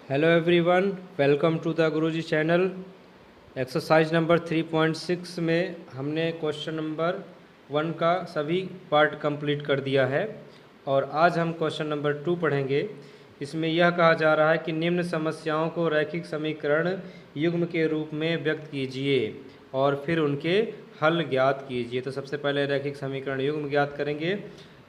Hello everyone, welcome to the Guruji channel. Exercise number 3.6 में हमने question number 1 का सभी पार्ट कंप्लीट कर दिया है और आज हम क्वेश्चन नंबर 2 पढ़ेंगे। इसमें यह कहा जा रहा है कि निम्न समस्याओं को रैखिक समीकरण युग्म के रूप में व्यक्त कीजिए और फिर उनके हल ज्ञात कीजिए। तो सबसे पहले रैखिक समीकरण युग्म ज्ञात करेंगे,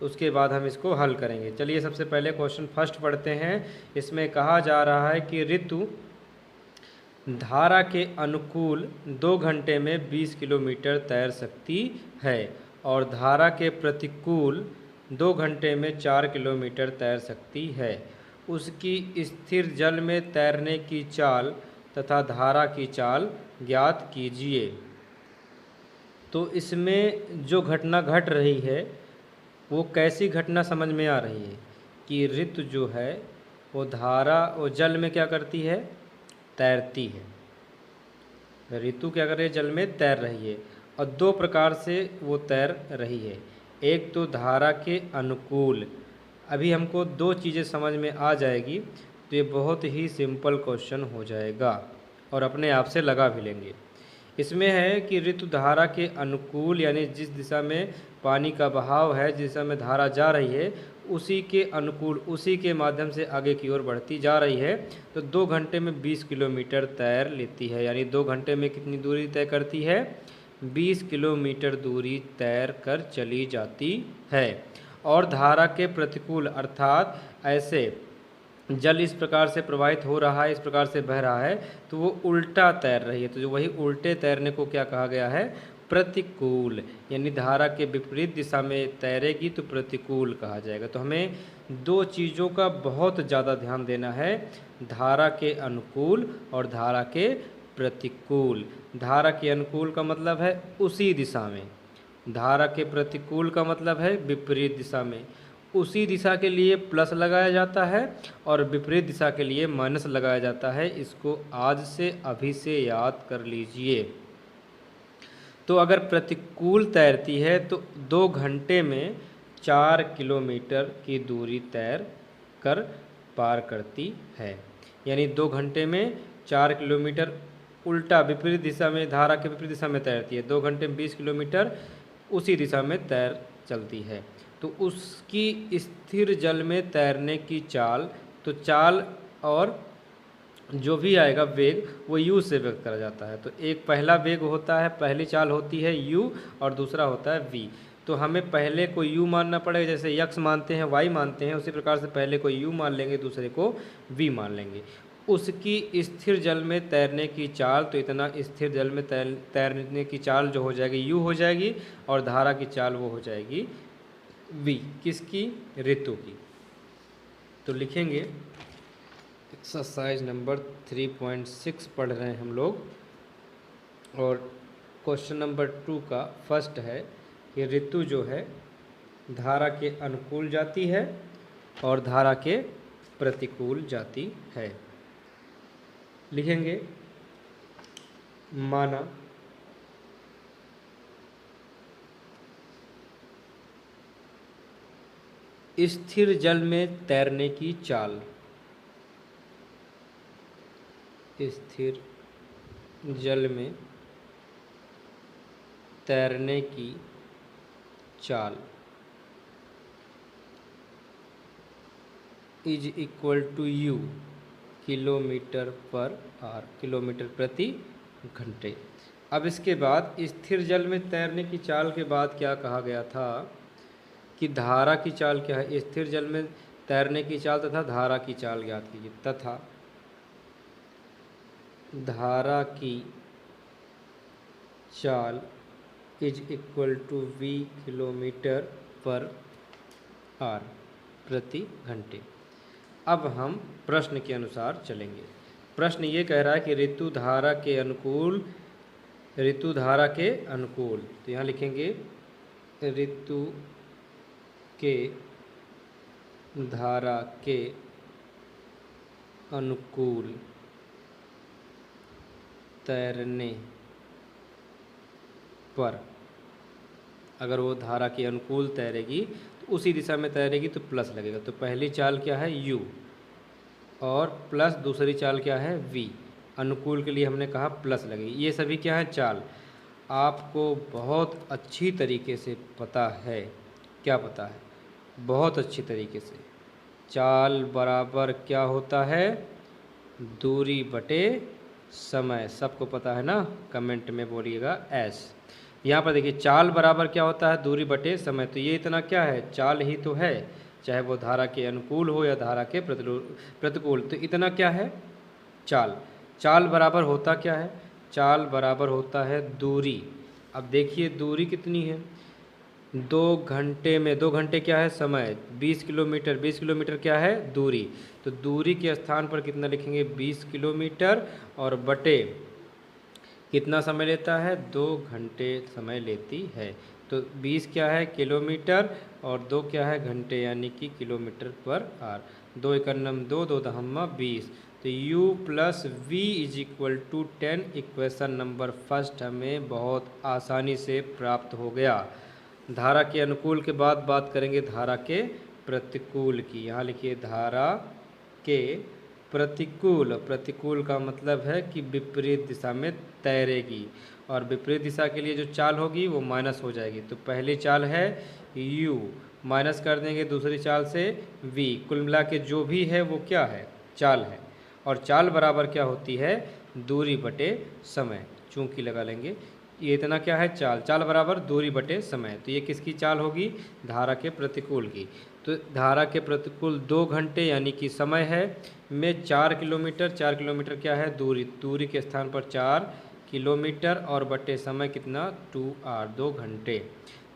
उसके बाद हम इसको हल करेंगे। चलिए सबसे पहले क्वेश्चन फर्स्ट पढ़ते हैं। इसमें कहा जा रहा है कि ऋतु धारा के अनुकूल 2 घंटे में 20 किलोमीटर तैर सकती है और धारा के प्रतिकूल 2 घंटे में 4 किलोमीटर तैर सकती है। उसकी स्थिर जल में तैरने की चाल तथा धारा की चाल ज्ञात कीजिए। तो इसमें जो घटना घट रही है वो कैसी घटना समझ में आ रही है कि ऋतु जो है वो धारा और जल में क्या करती है, तैरती है। ऋतु क्या कर रही है, जल में तैर रही है और दो प्रकार से वो तैर रही है। एक तो धारा के अनुकूल। अभी हमको दो चीज़ें समझ में आ जाएगी तो ये बहुत ही सिंपल क्वेश्चन हो जाएगा और अपने आप से लगा भी लेंगे। इसमें है कि ऋतु धारा के अनुकूल यानी जिस दिशा में पानी का बहाव है, जिस दिशा में धारा जा रही है उसी के अनुकूल, उसी के माध्यम से आगे की ओर बढ़ती जा रही है। तो 2 घंटे में 20 किलोमीटर तैर लेती है, यानी 2 घंटे में कितनी दूरी तय करती है, 20 किलोमीटर दूरी तैर कर चली जाती है। और धारा के प्रतिकूल अर्थात ऐसे जल इस प्रकार से प्रवाहित हो रहा है, इस प्रकार से बह रहा है तो वो उल्टा तैर रही है। तो जो वही उल्टे तैरने को क्या कहा गया है, प्रतिकूल। यानी धारा के विपरीत दिशा में तैरेगी तो प्रतिकूल कहा जाएगा। तो हमें दो चीज़ों का बहुत ज़्यादा ध्यान देना है, धारा के अनुकूल और धारा के प्रतिकूल। धारा के अनुकूल का मतलब है उसी दिशा में, धारा के प्रतिकूल का मतलब है विपरीत दिशा में। उसी दिशा के लिए प्लस लगाया जाता है और विपरीत दिशा के लिए माइनस लगाया जाता है। इसको आज से अभी से याद कर लीजिए। तो अगर प्रतिकूल तैरती है तो 2 घंटे में 4 किलोमीटर की दूरी तैर कर पार करती है। यानी 2 घंटे में 4 किलोमीटर उल्टा विपरीत दिशा में, धारा के विपरीत दिशा में तैरती है। 2 घंटे में 20 किलोमीटर उसी दिशा में तैर चलती है। तो उसकी स्थिर जल में तैरने की चाल, तो चाल और जो भी आएगा वेग वो u से व्यक्त करा जाता है। तो एक पहला वेग होता है, पहली चाल होती है u और दूसरा होता है v। तो हमें पहले को u मानना पड़ेगा, जैसे x मानते हैं y मानते हैं उसी प्रकार से पहले को u मान लेंगे, दूसरे को v मान लेंगे। उसकी स्थिर जल में तैरने की चाल, तो इतना स्थिर जल में तैरने की चाल जो हो जाएगी u हो जाएगी और धारा की चाल वो हो जाएगी v। किसकी, ऋतु की। तो लिखेंगे एक्सरसाइज नंबर 3.6 पढ़ रहे हैं हम लोग और क्वेश्चन नंबर 2 का फर्स्ट है कि ऋतु जो है धारा के अनुकूल जाती है और धारा के प्रतिकूल जाती है। लिखेंगे माना स्थिर जल में तैरने की चाल, स्थिर जल में तैरने की चाल is equal to u kilometre per hour, kilometre प्रति घंटे। अब इसके बाद स्थिर जल में तैरने की चाल के बाद क्या कहा गया था कि धारा की चाल क्या है, स्थिर जल में तैरने की चाल तथा धारा की चाल ज्ञात कीजिए। तथा धारा की चाल is equal to v kilometre per hour प्रति घंटे। अब हम प्रश्न के अनुसार चलेंगे। प्रश्न ये कह रहा है कि ऋतु धारा के अनुकूल, ऋतु धारा के अनुकूल, तो यहाँ लिखेंगे ऋतु के धारा के अनुकूल तैरने पर, अगर वो धारा के अनुकूल तैरेगी तो उसी दिशा में तैरेगी तो प्लस लगेगा। तो पहली चाल क्या है, u। और प्लस दूसरी चाल क्या है वी, अनुकूल के लिए हमने कहा प्लस लगे। ये सभी क्या है चाल, आपको बहुत अच्छी तरीके से पता है, क्या पता है, बहुत अच्छी तरीके से चाल बराबर क्या होता है, दूरी बटे समय, सबको पता है ना, कमेंट में बोलिएगा एस। यहाँ पर देखिए चाल बराबर क्या होता है, दूरी बटे समय, तो ये इतना क्या है, चाल ही तो है, चाहे वो धारा के अनुकूल हो या धारा के प्रतिकूल, तो इतना क्या है चाल। चाल बराबर होता क्या है, चाल बराबर होता है दूरी। अब देखिए दूरी कितनी है, 2 घंटे में, 2 घंटे क्या है समय, 20 किलोमीटर, 20 किलोमीटर क्या है दूरी, तो दूरी के स्थान पर कितना लिखेंगे 20 किलोमीटर, और बटे कितना समय लेता है, 2 घंटे समय लेती है। तो 20 क्या है किलोमीटर और 2 क्या है घंटे, यानी कि किलोमीटर पर आर। 2 एकन्नम 2, 2 दहम्मा 20, तो u plus V is equal to 10। Equation number first हमें बहुत आसानी से प्राप्त हो गया। धारा के अनुकूल के बाद बात करेंगे धारा के प्रतिकूल की। यहाँ लिखिए धारा के प्रतिकूल, प्रतिकूल का मतलब है कि विपरीत दिशा में तैरेगी, और विपरीत दिशा के लिए जो चाल होगी वो माइनस हो जाएगी। तो पहली चाल है u, माइनस कर देंगे दूसरी चाल से v, कुल मिला के जो भी है वो क्या है चाल है, और चाल बराबर क्या होती है दूरी बटे समय, चूंकि लगा लेंगे, ये इतना क्या है चाल, चाल बराबर दूरी बटे समय, तो ये किसकी चाल होगी, धारा के प्रतिकूल की। तो धारा के प्रतिकूल 2 घंटे यानी कि समय है में 4 किलोमीटर, 4 किलोमीटर क्या है दूरी, दूरी के स्थान पर 4 किलोमीटर और बटे समय कितना 2r, 2 घंटे।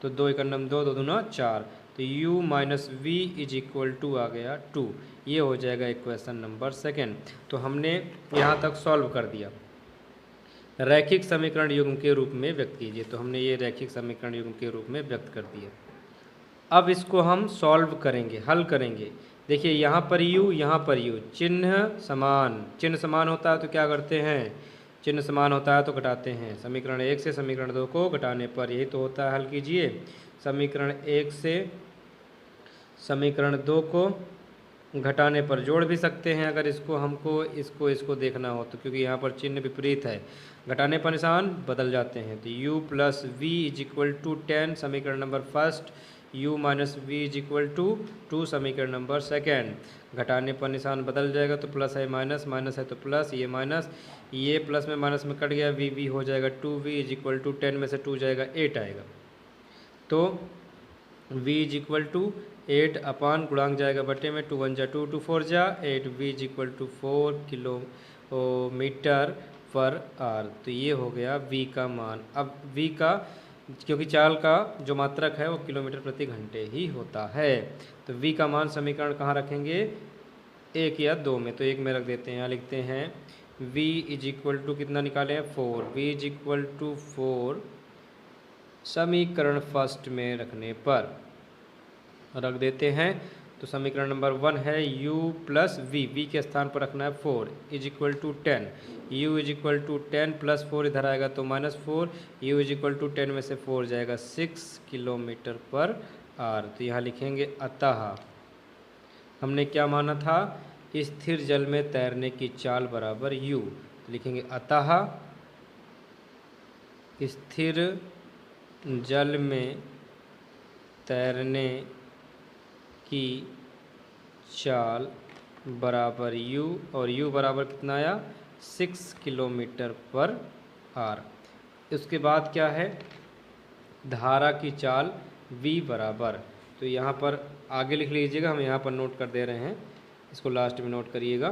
तो 2 एकन्नम 2, 2 दूना 4, तो u minus we is equal to आ गया 2। ये हो जाएगा इक्वेशन नंबर सेकेंड। तो हमने यहाँ तक सॉल्व कर दिया। रैखिक समीकरण युग्म के रूप में व्यक्त कीजिए, तो हमने ये रैखिक समीकरण युग्म के रूप में व्यक्त कर दिया। अब इसको हम सॉल्व करेंगे, हल करेंगे। देखिए यहाँ पर u, यहाँ पर u, चिन्ह समान, चिन्ह समान होता है तो क्या करते हैं, चिन्ह समान होता है तो घटाते हैं। समीकरण 1 से समीकरण 2 को घटाने पर यही तो होता है, हल कीजिए। समीकरण 1 से समीकरण 2 को घटाने पर जोड़ भी सकते हैं अगर इसको हमको इसको देखना हो तो, क्योंकि यहाँ पर चिन्ह विपरीत है, घटाने पर निशान बदल जाते हैं। तो u plus V is equal to 10 समीकरण नंबर first, u minus we is equal to 2 समीकरण नंबर सेकेंड। घटाने पर निशान बदल जाएगा, तो प्लस है माइनस, माइनस है तो प्लस, ये माइनस, ये प्लस में माइनस में कट गया, वी हो जाएगा 2v इज इक्वल टू 10 में से 2 जाएगा 8 आएगा, तो v इज इक्वल टू 8 अपान गुणांक जाएगा बटे में, 2 1 जा 2, 2 4 जा 8, v is equal to 4 kilometre per hour. तो ये हो गया v का मान। अब v का, क्योंकि चाल का जो मात्रक है वो किलोमीटर प्रति घंटे ही होता है, तो v का मान समीकरण कहाँ रखेंगे 1 या 2 में, तो 1 में रख देते हैं। यहाँ लिखते हैं v इज इक्वल टू कितना निकाले हैं 4, v इज इक्वल टू 4 समीकरण फर्स्ट में रखने पर रख देते हैं। तो समीकरण नंबर 1 है u प्लस वी के स्थान पर रखना है 4 is equal to 10, u is equal to 10 plus 4 इधर आएगा तो -4, u इज इक्वल टू 10 में से 4 जाएगा 6 किलोमीटर पर आर। तो यहाँ लिखेंगे अतः हमने क्या माना था, स्थिर जल में तैरने की चाल बराबर u, तो लिखेंगे अतः स्थिर जल में तैरने की चाल बराबर u, और u बराबर कितना आया 6 किलोमीटर पर आर। उसके बाद क्या है धारा की चाल v बराबर, तो यहाँ पर आगे लिख लीजिएगा, हम यहाँ पर नोट कर दे रहे हैं, इसको लास्ट में नोट करिएगा।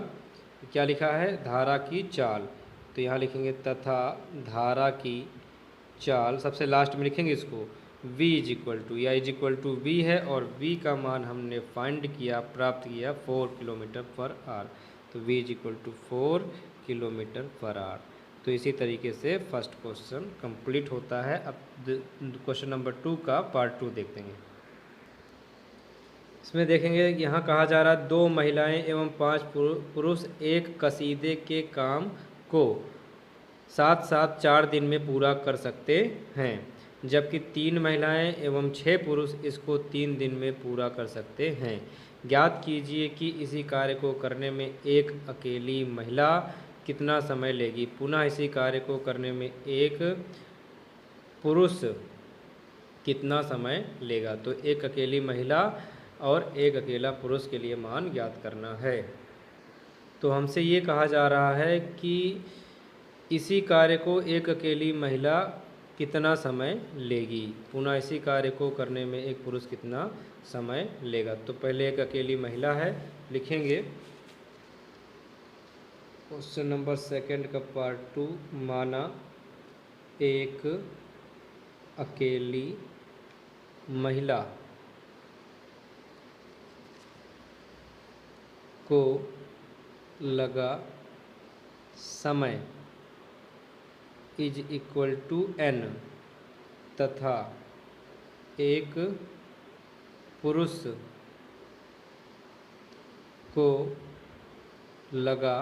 क्या लिखा है धारा की चाल, तो यहाँ लिखेंगे तथा धारा की चाल, सबसे लास्ट में लिखेंगे इसको v इज इक्वल टू, या इज इक्वल टू वी है, और v का मान हमने फाइंड किया, प्राप्त किया 4 किलोमीटर पर आर, तो v is equal to 4 kilometre per hour. तो इसी तरीके से फर्स्ट क्वेश्चन कंप्लीट होता है। अब क्वेश्चन नंबर 2 का पार्ट 2 देखते हैं। इसमें देखेंगे यहाँ कहा जा रहा है 2 महिलाएं एवं 5 पुरुष एक कसीदे के काम को साथ साथ 4 दिन में पूरा कर सकते हैं, जबकि 3 महिलाएं एवं 6 पुरुष इसको 3 दिन में पूरा कर सकते हैं। ज्ञात कीजिए कि इसी कार्य को करने में एक अकेली महिला कितना समय लेगी। पुनः इसी कार्य को करने में एक पुरुष कितना समय लेगा। तो एक अकेली महिला और एक अकेला पुरुष के लिए मान ज्ञात करना है। तो हमसे ये कहा जा रहा है कि इसी कार्य को एक अकेली महिला कितना समय लेगी। पुनः इसी कार्य को करने में एक पुरुष कितना समय लेगा। तो पहले एक अकेली महिला है, लिखेंगे क्वेश्चन नंबर सेकंड का पार्ट 2। माना एक अकेली महिला को लगा समय इज इक्वल टू n तथा एक पुरुष को लगा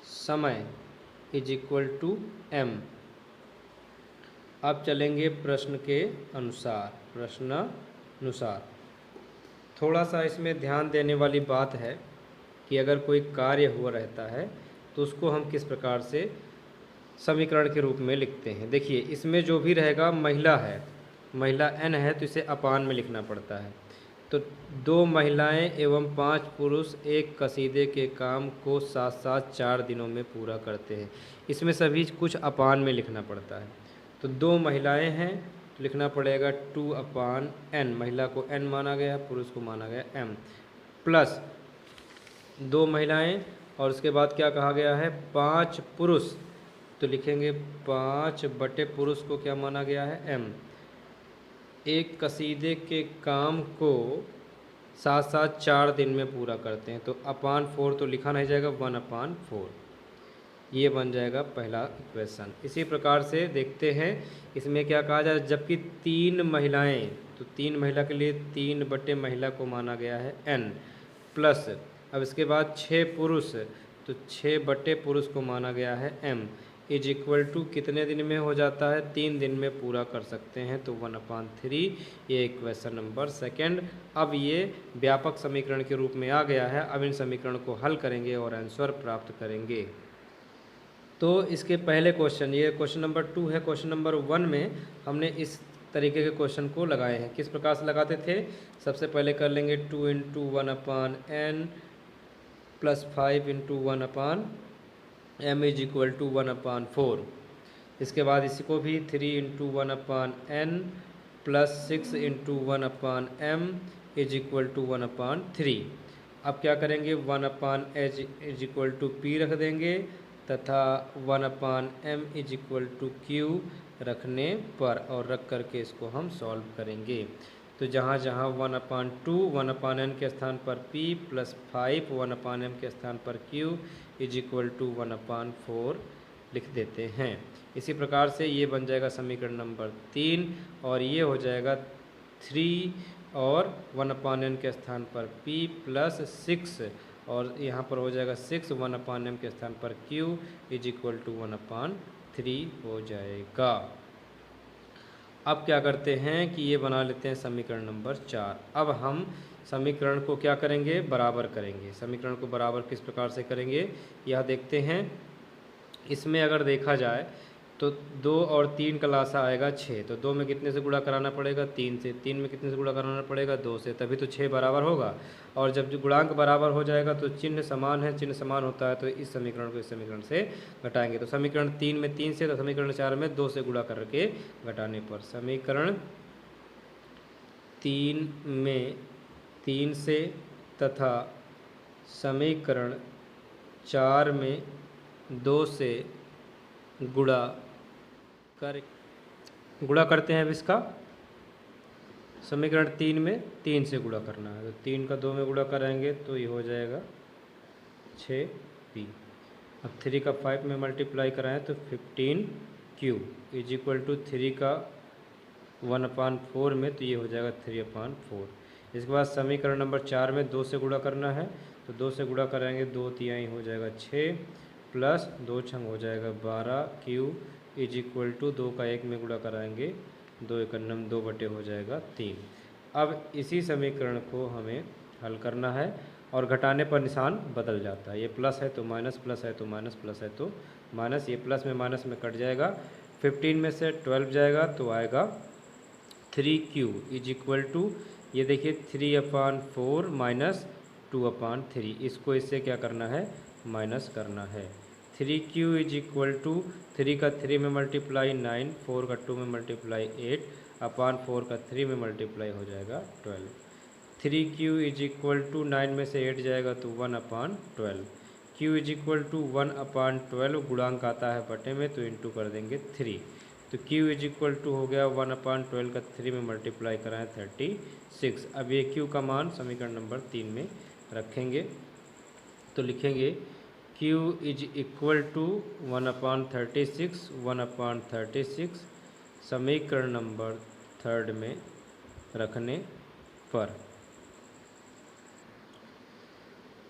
समय इज इक्वल टू m। अब चलेंगे प्रश्न के अनुसार। प्रश्नानुसार थोड़ा सा इसमें ध्यान देने वाली बात है कि अगर कोई कार्य हुआ रहता है तो उसको हम किस प्रकार से समीकरण के रूप में लिखते हैं। देखिए, इसमें जो भी रहेगा महिला है, महिला n है तो इसे अपान में लिखना पड़ता है। तो 2 महिलाएं एवं 5 पुरुष एक कसीदे के काम को साथ साथ 4 दिनों में पूरा करते हैं। इसमें सभी कुछ अपान में लिखना पड़ता है। तो 2 महिलाएं हैं तो लिखना पड़ेगा 2/n। महिला को n माना गया, पुरुष को माना गया m, प्लस 2 महिलाएं और उसके बाद क्या कहा गया है 5 पुरुष। तो लिखेंगे 5 बटे पुरुष को क्या माना गया है m। एक कसीदे के काम को साथ साथ 4 दिन में पूरा करते हैं। तो अपान 4 तो लिखा नहीं जाएगा, 1/4 ये बन जाएगा पहला इक्वेशन। इसी प्रकार से देखते हैं इसमें क्या कहा जाए, जबकि 3 महिलाएं, तो 3 महिला के लिए 3 बटे महिला को माना गया है n, प्लस अब इसके बाद 6 पुरुष, तो 6 बटे पुरुष को माना गया है m, इज इक्वल टू कितने दिन में हो जाता है 3 दिन में पूरा कर सकते हैं। तो 1/3 ये इक्वेशन नंबर सेकंड। अब ये व्यापक समीकरण के रूप में आ गया है। अब इन समीकरण को हल करेंगे और आंसर प्राप्त करेंगे। तो इसके पहले क्वेश्चन, ये क्वेश्चन नंबर 2 है। क्वेश्चन नंबर 1 में हमने इस तरीके के क्वेश्चन को लगाए हैं। किस प्रकार से लगाते थे, सबसे पहले कर लेंगे 2 × 1/n plus 5 × 1/m is equal to 1/4। इसके बाद इसी को भी 3 × 1/n plus 6 × 1/m is equal to 1/3। अब क्या करेंगे 1/h is equal to p रख देंगे तथा 1/m is equal to q रखने पर, और रख करके इसको हम सॉल्व करेंगे। तो जहाँ जहाँ 1/2 1/n के स्थान पर p प्लस 5 1/m के स्थान पर q इज इक्वल टू 1/4 लिख देते हैं। इसी प्रकार से ये बन जाएगा समीकरण नंबर 3, और ये हो जाएगा 3 और 1/n के स्थान पर p प्लस 6, और यहाँ पर हो जाएगा 6 1/m के स्थान पर q इज इक्वल टू 1/3 हो जाएगा। अब क्या करते हैं कि ये बना लेते हैं समीकरण नंबर 4। अब हम समीकरण को क्या करेंगे, बराबर करेंगे। समीकरण को बराबर किस प्रकार से करेंगे यह देखते हैं। इसमें अगर देखा जाए तो 2 और 3 का लासा आएगा 6, तो 2 में कितने से गुणा कराना पड़ेगा 3 से, 3 में कितने से गुणा कराना पड़ेगा 2 से, तभी तो 6 बराबर होगा। और जब जो गुणांक बराबर हो जाएगा तो चिन्ह समान है, चिन्ह समान होता है तो इस समीकरण को इस समीकरण से घटाएंगे। तो समीकरण 3 में 3 से, तो समीकरण 4 में 2 से गुणा करके घटाने पर समीकरण 3 में 3 से तथा समीकरण 4 में 2 से गुणा करते हैं। अब इसका समीकरण 3 में 3 से गुणा करना है, तो 3 का 2 में गुणा कराएंगे तो ये हो जाएगा 6p। अब 3 का 5 में मल्टीप्लाई कराएं तो 15q इज इक्वल टू 3 का 1/4 में, तो ये हो जाएगा 3/4। इसके बाद समीकरण नंबर 4 में 2 से गुणा करना है, तो 2 से गुणा कराएंगे 2 तिहाई हो जाएगा 6 प्लस 2 छंग हो जाएगा 12q इज इक्वल टू 2 का 1 में गुणा कराएंगे 2 × 9 2 बटे हो जाएगा 3। अब इसी समीकरण को हमें हल करना है और घटाने पर निशान बदल जाता है। ये प्लस है तो माइनस, प्लस है तो माइनस, प्लस है तो माइनस, ये प्लस में माइनस में कट जाएगा। 15 में से 12 जाएगा तो आएगा 3q इज इक्वल टू, ये देखिए 3/4 माइनस 2/3, इसको इससे क्या करना है, माइनस करना है। 3q इज इक्वल टू 3 का 3 में मल्टीप्लाई 9, 4 का 2 में मल्टीप्लाई 8/4 का 3 में मल्टीप्लाई हो जाएगा 12। 3q इज इक्वल टू 9 में से 8 जाएगा तो 1/12। q इज इक्वल टू 1/12, गुणांक आता है बटे में तो इंटू कर देंगे 3, तो q इज इक्वल टू हो गया 1/12 का 3 में मल्टीप्लाई कराएं 36। अब ये q का मान समीकरण नंबर 3 में रखेंगे तो लिखेंगे q इज इक्वल टू 1/36, 1/36 समीकरण नंबर 3 में रखने पर।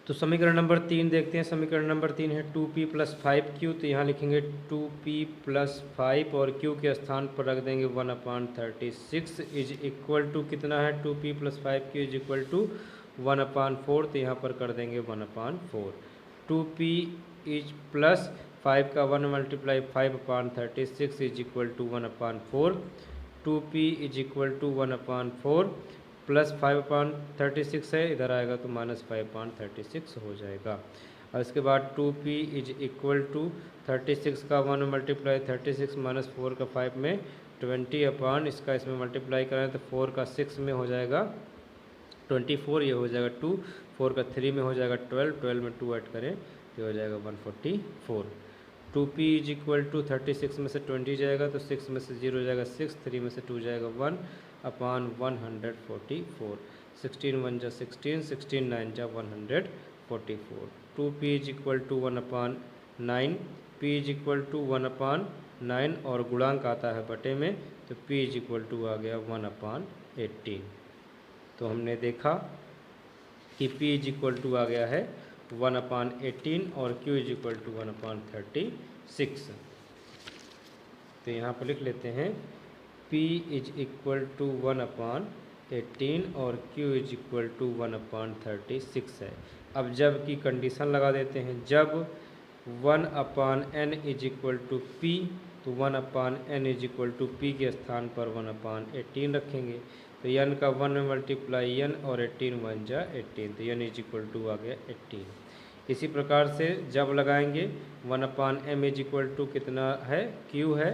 तो समीकरण नंबर 3 देखते हैं। समीकरण नंबर 3 है 2p + 5q, तो यहाँ लिखेंगे 2p + 5 और q के स्थान पर रख देंगे 1/36 इज इक्वल टू कितना है, 2p + 5q is equal to 1/4, तो यहाँ पर कर देंगे 1/4। 2p इज प्लस 5 का 1 multiply 5/36 is equal to 1/4। 2p is equal to 1/4 plus 5/36 है, इधर आएगा तो माइनस 5/36 हो जाएगा। और इसके बाद 2p इज इक्वल टू 36 का 1 मल्टीप्लाई 36 माइनस 4 का 5 में 20 इसका इसमें मल्टीप्लाई करें तो 4 का 6 में हो जाएगा 24, ये हो जाएगा 2, 4 का 3 में हो जाएगा 12, 12 में 2 ऐड करें तो हो जाएगा 144। 2p इज इक्वल टू 36 में से 20 जाएगा तो 6 में से 0 जाएगा 6, 3 में से 2 जाएगा 1/144। 16 1 जा 16, 16 9 जा 144। 2p is equal to 1/9, p is equal to 1/9 और गुणांक आता है बटे में तो p इज इक्वल टू आ गया 1/18। तो हमने देखा कि p इज इक्वल टू आ गया है 1/18 और q इज इक्वल टू 1/36। तो यहाँ पर लिख लेते हैं p इज इक्वल टू 1/18 और q इज इक्वल टू 1/36 है। अब जब की कंडीशन लगा देते हैं, जब 1/n is equal to p, तो 1/n is equal to p के स्थान पर 1/18 रखेंगे, तो n का 1 में मल्टीप्लाई n और 18 1 जा 18, तो n इज इक्वल टू आ गया 18। इसी प्रकार से जब लगाएंगे 1/m इज इक्वल टू कितना है, q है,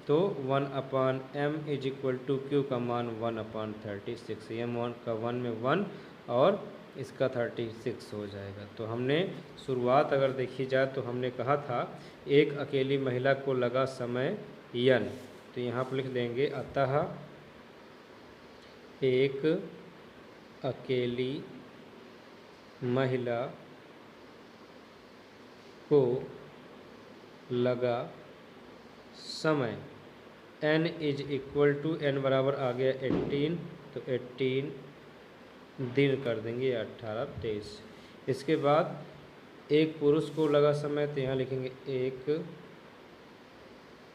तो 1/m is equal to q का मान 1/36, m1 का 1 में 1 और इसका 36 हो जाएगा। तो हमने शुरुआत अगर देखी जाए तो हमने कहा था एक अकेली महिला को लगा समय n, तो यहाँ पर लिख देंगे अतः एक अकेली महिला को लगा समय n is equal to n बराबर आ गया 18, तो 18 दिन कर देंगे 18 23। इसके बाद एक पुरुष को लगा समय, तो यहाँ लिखेंगे एक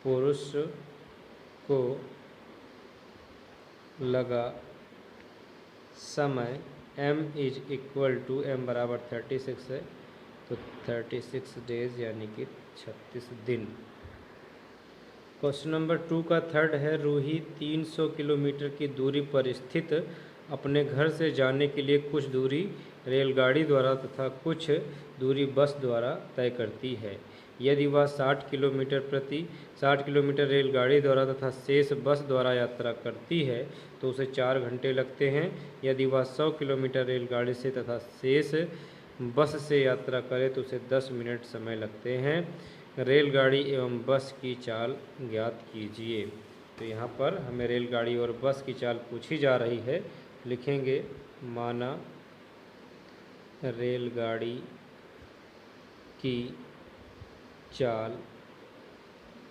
पुरुष को लगा समय m is equal to m बराबर 36 है, तो 36 डेज यानी कि 36 दिन। क्वेश्चन नंबर 2 का थर्ड है, रूही 300 किलोमीटर की दूरी पर स्थित अपने घर से जाने के लिए कुछ दूरी रेलगाड़ी द्वारा तथा कुछ दूरी बस द्वारा तय करती है। यदि वह 60 किलोमीटर रेलगाड़ी द्वारा तथा शेष बस द्वारा यात्रा करती है तो उसे 4 घंटे लगते हैं। यदि वह 100 किलोमीटर रेलगाड़ी से तथा शेष बस से यात्रा करे तो उसे 10 मिनट समय लगते हैं। रेलगाड़ी एवं बस की चाल ज्ञात कीजिए। तो यहाँ पर हमें रेलगाड़ी और बस की चाल पूछी जा रही है। लिखेंगे माना रेलगाड़ी की चाल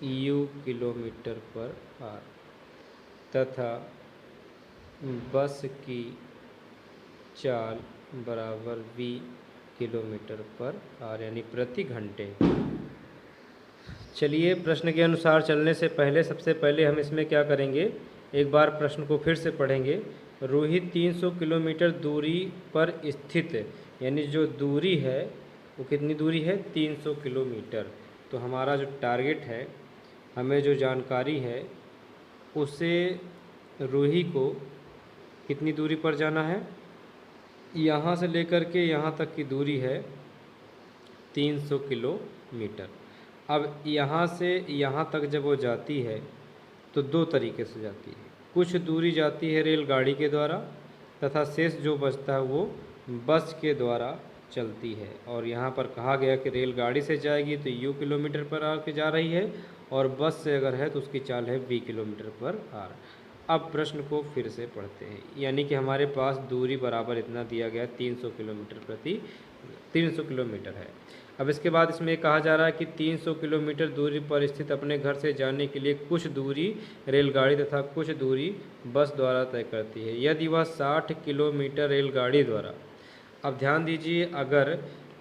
u किलोमीटर पर आर तथा बस की चाल बराबर v किलोमीटर पर आर, यानी प्रति घंटे। चलिए प्रश्न के अनुसार चलने से पहले सबसे पहले हम इसमें क्या करेंगे, एक बार प्रश्न को फिर से पढ़ेंगे। रूही 300 किलोमीटर दूरी पर स्थित, यानी जो दूरी है वो कितनी दूरी है, 300 किलोमीटर। तो हमारा जो टारगेट है, हमें जो जानकारी है, उसे रूही को कितनी दूरी पर जाना है, यहाँ से लेकर के यहाँ तक की दूरी है 300 किलोमीटर। अब यहाँ से यहाँ तक जब वो जाती है तो दो तरीके से जाती है। कुछ दूरी जाती है रेलगाड़ी के द्वारा तथा शेष जो बचता है वो बस के द्वारा चलती है। और यहाँ पर कहा गया कि रेलगाड़ी से जाएगी तो यू किलोमीटर पर आवर के जा रही है, और बस से अगर है तो उसकी चाल है वी किलोमीटर पर आवर। अब प्रश्न को फिर से पढ़ते हैं, यानी कि हमारे पास दूरी बराबर इतना दिया गया 300 किलोमीटर है। अब इसके बाद इसमें कहा जा रहा है कि 300 किलोमीटर दूरी पर स्थित अपने घर से जाने के लिए कुछ दूरी रेलगाड़ी तथा कुछ दूरी बस द्वारा तय करती है। यदि वह 60 किलोमीटर रेलगाड़ी द्वारा, अब ध्यान दीजिए, अगर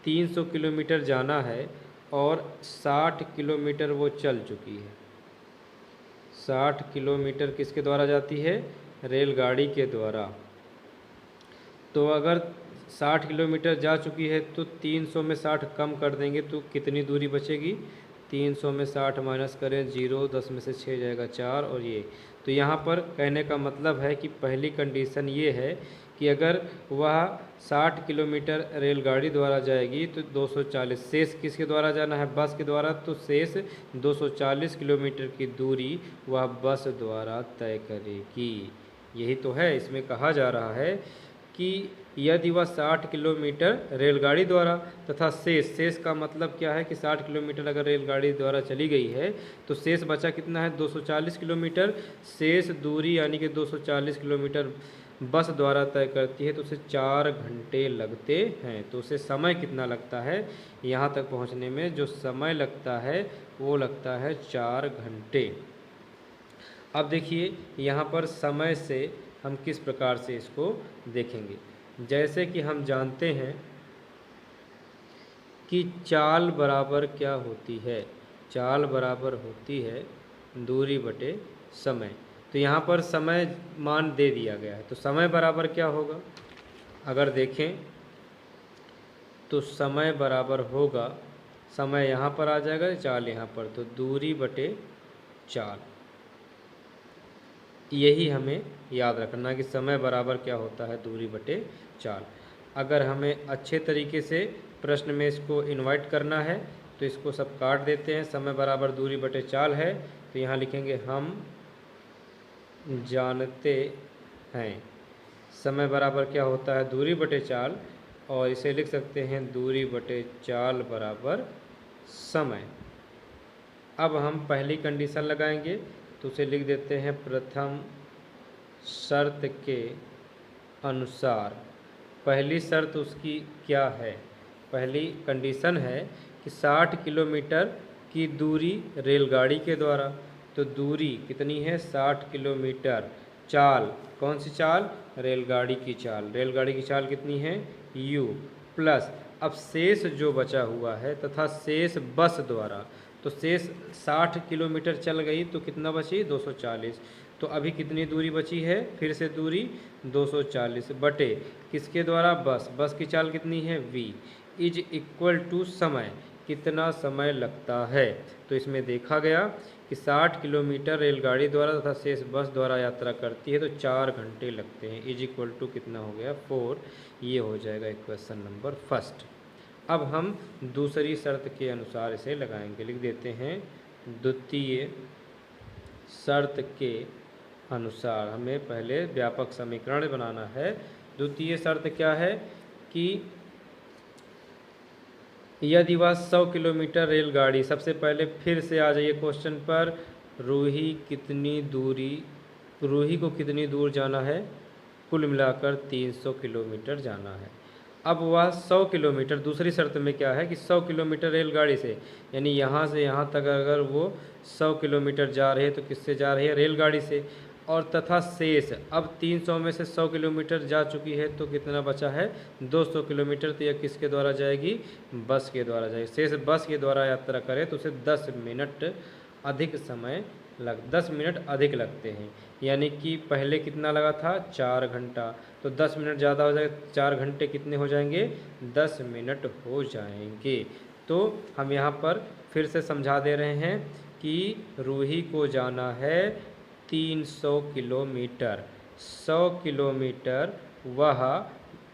300 किलोमीटर जाना है और 60 किलोमीटर वो चल चुकी है, 60 किलोमीटर किसके द्वारा जाती है, रेलगाड़ी के द्वारा, तो अगर 60 किलोमीटर जा चुकी है तो 300 में 60 कम कर देंगे तो कितनी दूरी बचेगी, 300 में 60 माइनस करें 0, 10 में से 6 जाएगा 4, और ये तो यहाँ पर कहने का मतलब है कि पहली कंडीशन ये है कि अगर वह 60 किलोमीटर रेलगाड़ी द्वारा जाएगी तो 240, शेष किसके द्वारा जाना है, बस के द्वारा, तो शेष 240 किलोमीटर की दूरी वह बस द्वारा तय करेगी। यही तो है, इसमें कहा जा रहा है कि यदि वह 60 किलोमीटर रेलगाड़ी द्वारा तथा शेष का मतलब क्या है कि 60 किलोमीटर अगर रेलगाड़ी द्वारा चली गई है तो शेष बचा कितना है, 240 किलोमीटर। शेष दूरी यानी कि 240 किलोमीटर बस द्वारा तय करती है तो उसे 4 घंटे लगते हैं। तो उसे समय कितना लगता है, यहाँ तक पहुँचने में जो समय लगता है वो लगता है 4 घंटे। अब देखिए यहाँ पर समय से हम किस प्रकार से इसको देखेंगे। जैसे कि हम जानते हैं कि चाल बराबर क्या होती है, चाल बराबर होती है दूरी बटे समय। तो यहाँ पर समय मान दे दिया गया है, तो समय बराबर क्या होगा, अगर देखें तो समय बराबर होगा, समय यहाँ पर आ जाएगा, चाल यहाँ पर, तो दूरी बटे चाल। यही हमें याद रखना कि समय बराबर क्या होता है, दूरी बटे चाल। अगर हमें अच्छे तरीके से प्रश्न में इसको इन्वाइट करना है तो इसको सब काट देते हैं। समय बराबर दूरी बटे चाल है तो यहाँ लिखेंगे हम जानते हैं समय बराबर क्या होता है, दूरी बटे चाल, और इसे लिख सकते हैं दूरी बटे चाल बराबर समय। अब हम पहली कंडीशन लगाएंगे तो उसे लिख देते हैं प्रथम शर्त के अनुसार। पहली शर्त उसकी क्या है, पहली कंडीशन है कि 60 किलोमीटर की दूरी रेलगाड़ी के द्वारा, तो दूरी कितनी है 60 किलोमीटर। चाल कौन सी चाल, रेलगाड़ी की चाल, रेलगाड़ी की चाल कितनी है u, प्लस अब शेष जो बचा हुआ है तथा शेष बस द्वारा, तो शेष 60 किलोमीटर चल गई तो कितना बची 240, तो अभी कितनी दूरी बची है, फिर से दूरी 240 बटे किसके द्वारा, बस की चाल कितनी है v इज इक्वल टू समय, कितना समय लगता है। तो इसमें देखा गया कि 60 किलोमीटर रेलगाड़ी द्वारा तथा शेष बस द्वारा यात्रा करती है तो 4 घंटे लगते हैं, इज इक्वल टू कितना हो गया 4। ये हो जाएगा इक्वेशन नंबर फर्स्ट। अब हम दूसरी शर्त के अनुसार इसे लगाएंगे, लिख देते हैं द्वितीय शर्त के अनुसार। हमें पहले व्यापक समीकरण बनाना है। द्वितीय शर्त क्या है कि यदि वह 100 किलोमीटर रेलगाड़ी, सबसे पहले फिर से आ जाइए क्वेश्चन पर, रूही को कितनी दूर जाना है, कुल मिलाकर 300 किलोमीटर जाना है। अब वह 100 किलोमीटर, दूसरी शर्त में क्या है कि 100 किलोमीटर रेलगाड़ी से, यानी यहाँ से यहाँ तक अगर वो 100 किलोमीटर जा रहे हैं तो किससे जा रही है, रेलगाड़ी से, और तथा शेष अब 300 में से 100 किलोमीटर जा चुकी है तो कितना बचा है 200 किलोमीटर, तो यह किसके द्वारा जाएगी, बस के द्वारा जाएगी। शेष बस के द्वारा यात्रा करें तो उसे 10 मिनट अधिक समय 10 मिनट अधिक लगते हैं। यानी कि पहले कितना लगा था 4 घंटा, तो 10 मिनट ज़्यादा हो जाएगा, 4 घंटे कितने हो जाएंगे 10 मिनट हो जाएंगे। तो हम यहाँ पर फिर से समझा दे रहे हैं कि रूही को जाना है 300 किलोमीटर। 100 किलोमीटर वह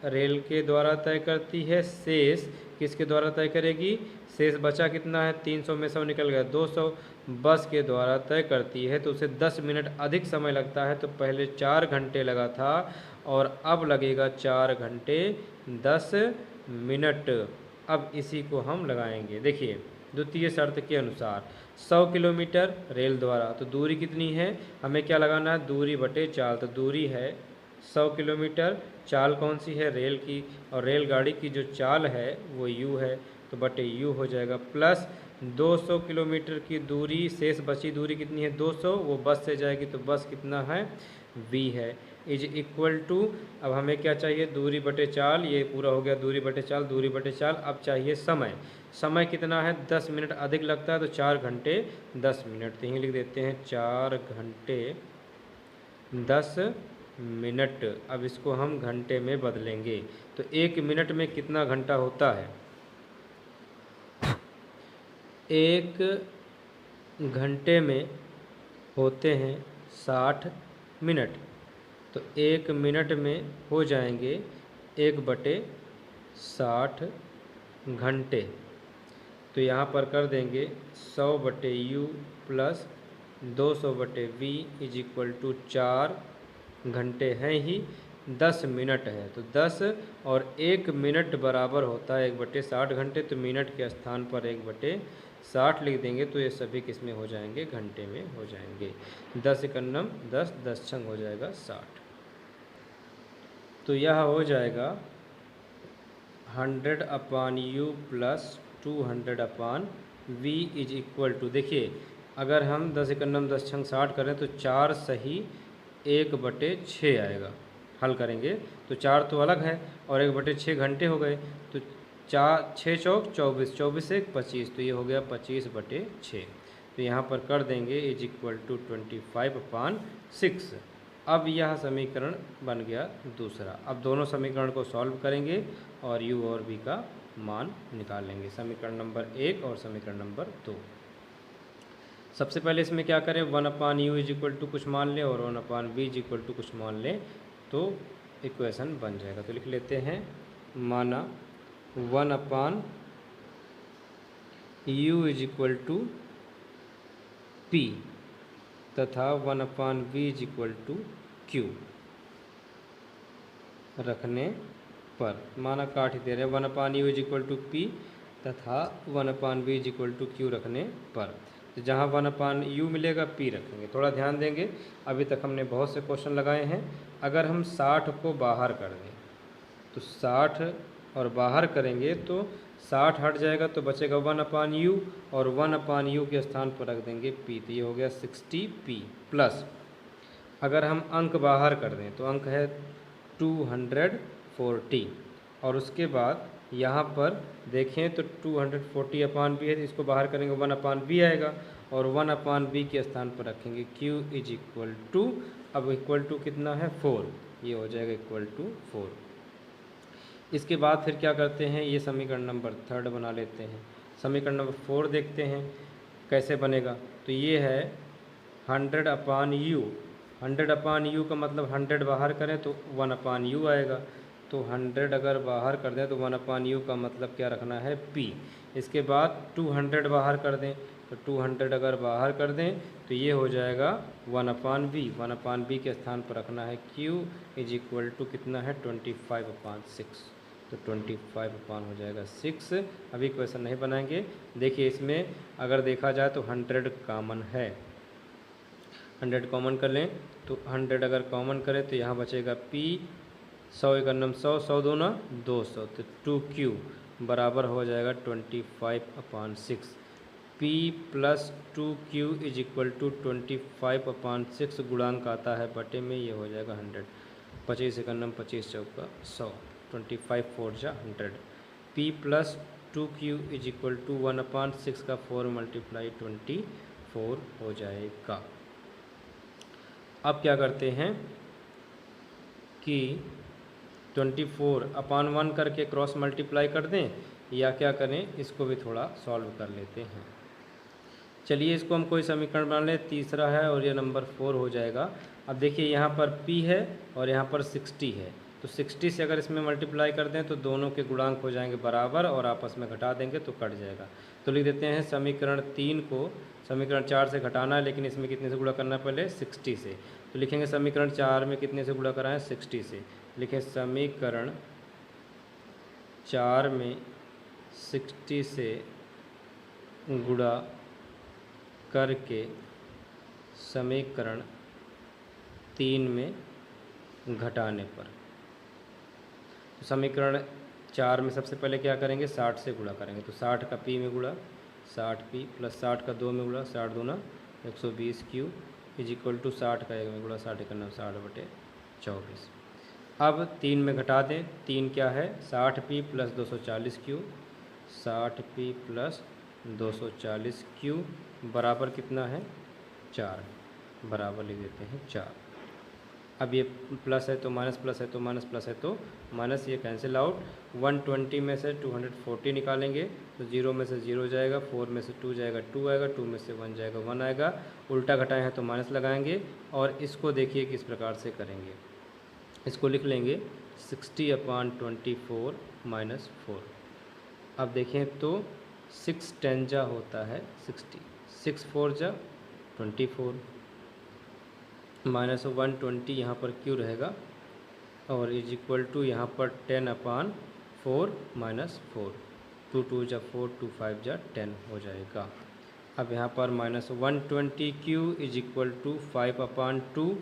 रेल के द्वारा तय करती है, शेष किसके द्वारा तय करेगी, शेष बचा कितना है 300 में 100 निकल गया 200 बस के द्वारा तय करती है। तो उसे 10 मिनट अधिक समय लगता है। तो पहले 4 घंटे लगा था और अब लगेगा 4 घंटे 10 मिनट। अब इसी को हम लगाएंगे। देखिए द्वितीय शर्त के अनुसार 100 किलोमीटर रेल द्वारा, तो दूरी कितनी है, हमें क्या लगाना है, दूरी बटे चाल। तो दूरी है 100 किलोमीटर, चाल कौन सी है, रेल की, और रेलगाड़ी की जो चाल है वो u है, तो बटे u हो जाएगा। प्लस 200 किलोमीटर की दूरी, शेष बची दूरी कितनी है 200, वो बस से जाएगी, तो बस कितना है v है, इज इक्वल टू, अब हमें क्या चाहिए, दूरी बटे चाल, ये पूरा हो गया दूरी बटे चाल, दूरी बटे चाल। अब चाहिए समय, समय कितना है 10 मिनट अधिक लगता है, तो 4 घंटे 10 मिनट, तो यहीं लिख देते हैं 4 घंटे 10 मिनट। अब इसको हम घंटे में बदलेंगे, तो 1 मिनट में कितना घंटा होता है, 1 घंटे में होते हैं 60 मिनट, तो 1 मिनट में हो जाएंगे 1/60 घंटे। तो यहाँ पर कर देंगे 100/u plus 200/v is equal to 4 घंटे हैं ही, 10 मिनट है, तो 10 और 1 मिनट बराबर होता है 1/60 घंटे। तो मिनट के स्थान पर 1/60 लिख देंगे, तो ये सभी किस में हो जाएंगे, घंटे में हो जाएंगे। 10 एकन्नम 10, 10 छंग हो जाएगा 60। तो यह हो जाएगा 100/u plus 200/v is equal to, देखिए अगर हम 10 एकन्नम 10 छंग 60 करें तो 4 सही 1/6 आएगा। हल करेंगे तो 4 तो अलग है और 1/6 घंटे हो गए, तो 4 6 चौक 24, 24 से 25, तो ये हो गया 25/6। तो यहाँ पर कर देंगे इज इक्वल टू 25/6। अब यह समीकरण बन गया दूसरा। अब दोनों समीकरण को सॉल्व करेंगे और u और v का मान निकाल लेंगे, समीकरण नंबर 1 और समीकरण नंबर 2। सबसे पहले इसमें क्या करें, 1/u इज इक्वल टू कुछ मान लें और 1/v इज इक्वल टू कुछ मान लें, तो इक्वेशन बन जाएगा। तो लिख लेते हैं, माना 1/u is equal to p तथा 1/v is equal to q रखने पर, माना काट ही दे रहे हैं, 1/u is equal to p तथा 1/v is equal to q रखने पर, तो जहाँ 1/u मिलेगा p रखेंगे। थोड़ा ध्यान देंगे, अभी तक हमने बहुत से क्वेश्चन लगाए हैं। अगर हम 60 को बाहर कर दें तो 60 और बाहर करेंगे तो 60 हट जाएगा, तो बचेगा 1/u और 1/u के स्थान पर रख देंगे p, तो ये हो गया 60p। प्लस अगर हम अंक बाहर कर दें तो अंक है 240 और उसके बाद यहाँ पर देखें तो 240/v है, तो इसको बाहर करेंगे 1/v आएगा और 1/v के स्थान पर रखेंगे q इज इक्वल टू, अब इक्वल टू कितना है 4, ये हो जाएगा इक्वल टू 4। इसके बाद फिर क्या करते हैं, ये समीकरण नंबर 3 बना लेते हैं। समीकरण नंबर 4 देखते हैं कैसे बनेगा। तो ये है 100/u, 100/u का मतलब 100 बाहर करें तो 1/u आएगा, तो 100 अगर बाहर कर दें तो 1/u का मतलब क्या रखना है p। इसके बाद 200 बाहर कर दें तो 200 अगर बाहर कर दें तो ये हो जाएगा 1/v, 1/v के स्थान पर रखना है q इज इक्वल टू कितना है 25/6, तो 25 हो जाएगा 6। अभी क्वेश्चन नहीं बनाएंगे। देखिए इसमें अगर देखा जाए तो 100 कॉमन है, 100 कॉमन कर लें तो 100 अगर कॉमन करें तो यहाँ बचेगा p, 100 एकन्नम 100, 100 दूना 200, तो 2q बराबर हो जाएगा 25/6। p plus 2q is equal to 25/6, गुणांक आता है बटे में, ये हो जाएगा 100, 25 एकन्नम 25 चौका 100, 25 4 जा 100। p plus 2q is equal to 1/6 का 4 × 25, 4 हो जाएगा। अब क्या करते हैं कि 24/1 करके क्रॉस मल्टीप्लाई कर दें, या क्या करें, इसको भी थोड़ा सॉल्व कर लेते हैं। चलिए इसको हम कोई समीकरण बना लें, तीसरा है और ये नंबर 4 हो जाएगा। अब देखिए यहाँ पर p है और यहाँ पर 60 है, तो 60 से अगर इसमें मल्टीप्लाई कर दें तो दोनों के गुणांक हो जाएंगे बराबर और आपस में घटा देंगे तो कट जाएगा। तो लिख देते हैं समीकरण 3 को समीकरण 4 से घटाना है, लेकिन इसमें कितने से गुणा करना है, पहले 60 से। तो लिखेंगे समीकरण 4 में कितने से गुणा कराएं, 60 से। लिखें समीकरण 4 में 60 से गुणा करके समीकरण 3 में घटाने पर, तो समीकरण 4 में सबसे पहले क्या करेंगे, 60 से गुणा करेंगे। तो 60 का p में गुणा, 60p प्लस 60 का 2 में गुणा, 60 दूना 120q इज इक्वल टू 60 का 1 में गुणा, 60 का 9 60/24। अब 3 में घटा दें, 3 क्या है, 60p plus 240q, 60p plus 240q बराबर कितना है, 4, बराबर लिख देते हैं 4। अब ये प्लस है तो माइनस, प्लस है तो माइनस, प्लस है तो माइनस, ये कैंसिल आउट। 120 में से 240 निकालेंगे तो 0 में से 0 जाएगा, 4 में से 2 जाएगा, 2 आएगा, 2 में से 1 जाएगा, 1 आएगा। उल्टा घटाए हैं तो माइनस लगाएंगे और इसको देखिए किस प्रकार से करेंगे। इसको लिख लेंगे 60/24 माइनस 4। अब देखें तो 6 10 जा होता है 60, 6 4 जा 24, माइनस 120 यहाँ पर क्यों रहेगा और इज इक्वल टू यहाँ पर 10/4 माइनस 4, 2 2 जा 4, 2 5 जा 10 हो जाएगा। अब यहाँ पर minus 120q is equal to 5/2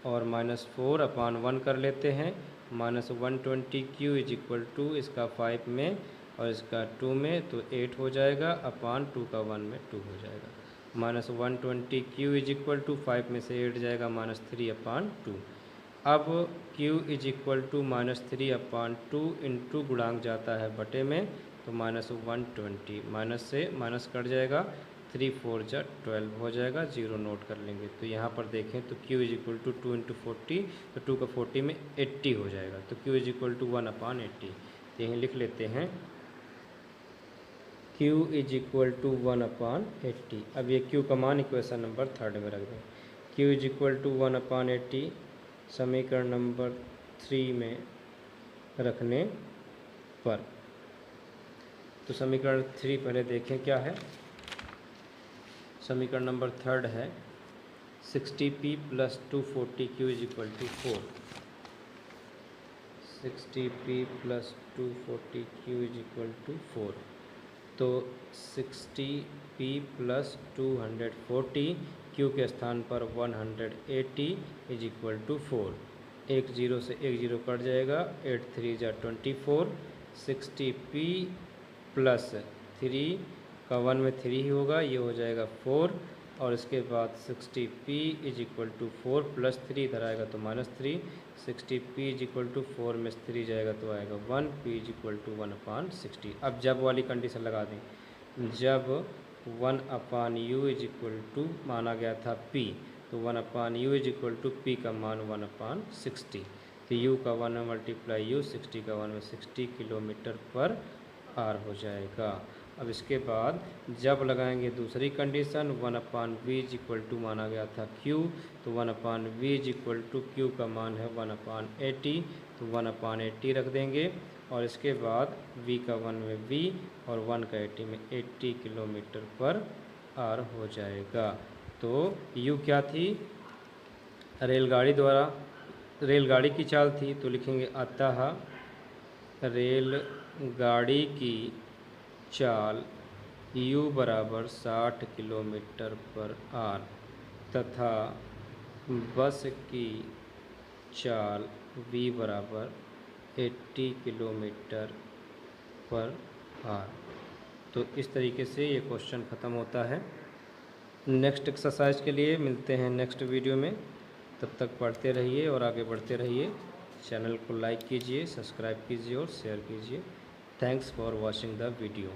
और माइनस 4/1 कर लेते हैं। Minus 120q is equal to इसका 5 में और इसका 2 में, तो 8 हो जाएगा, अपान 2 का 1 में 2 हो जाएगा। Minus 120q is equal to 5 में से 8 जाएगा, माइनस 3/2। अब q is equal to minus 3/2 into गुणांक जाता है बटे में, तो माइनस 120, माइनस से माइनस कट जाएगा, 3 4 जा 12 हो जाएगा, 0 नोट कर लेंगे। तो यहाँ पर देखें तो q is equal to 2 into 40, तो 2 का 40 में 80 हो जाएगा, तो q इज इक्वल टू 1/80। तो यहीं लिख लेते हैं q इज इक्वल टू 1/80। अब ये q का मान इक्वेशन नंबर 3 में रख दें। q इज इक्वल टू 1/80 समीकरण नंबर 3 में रखने पर, तो समीकरण 3 पहले देखें क्या है। समीकरण नंबर 3 है 60p plus 240q is equal to 4, 60p plus 240q is equal to 4। तो 60p प्लस 240 q के स्थान पर 180 इज इक्वल टू 4। एक जीरो से एक जीरो कट जाएगा, 8 3 जा 24, 60p प्लस 3 का 1 में 3 ही होगा, ये हो जाएगा 4, और इसके बाद 60p is equal to 4 plus 3 इधर आएगा तो minus 3, 60p is equal to 4 में 3 जाएगा तो आएगा 1, p इज इक्वल टू 1/60। अब जब वाली कंडीशन लगा दें, जब 1/u इज इक्वल टू माना गया था p, तो 1/u is equal to p का मान 1/60, तो u का 1 में मल्टीप्लाई u, 60 का 1 में 60 किलोमीटर पर आर हो जाएगा। अब इसके बाद जब लगाएंगे दूसरी condition, 1/v is equal to माना गया था q, तो 1/v is equal to q का मान है 1/80, तो 1/80 रख देंगे, और इसके बाद v का 1 में v और 1 का 80 में 80 किलोमीटर पर आर हो जाएगा। तो u क्या थी, रेलगाड़ी की चाल थी, तो लिखेंगे अतः रेलगाड़ी की चाल u बराबर 60 किलोमीटर पर आर तथा बस की चाल v बराबर 80 किलोमीटर पर आर। तो इस तरीके से ये क्वेश्चन ख़त्म होता है। नेक्स्ट एक्सरसाइज के लिए मिलते हैं नेक्स्ट वीडियो में, तब तक पढ़ते रहिए और आगे बढ़ते रहिए। चैनल को लाइक कीजिए, सब्सक्राइब कीजिए और शेयर कीजिए। Thanks for watching the video.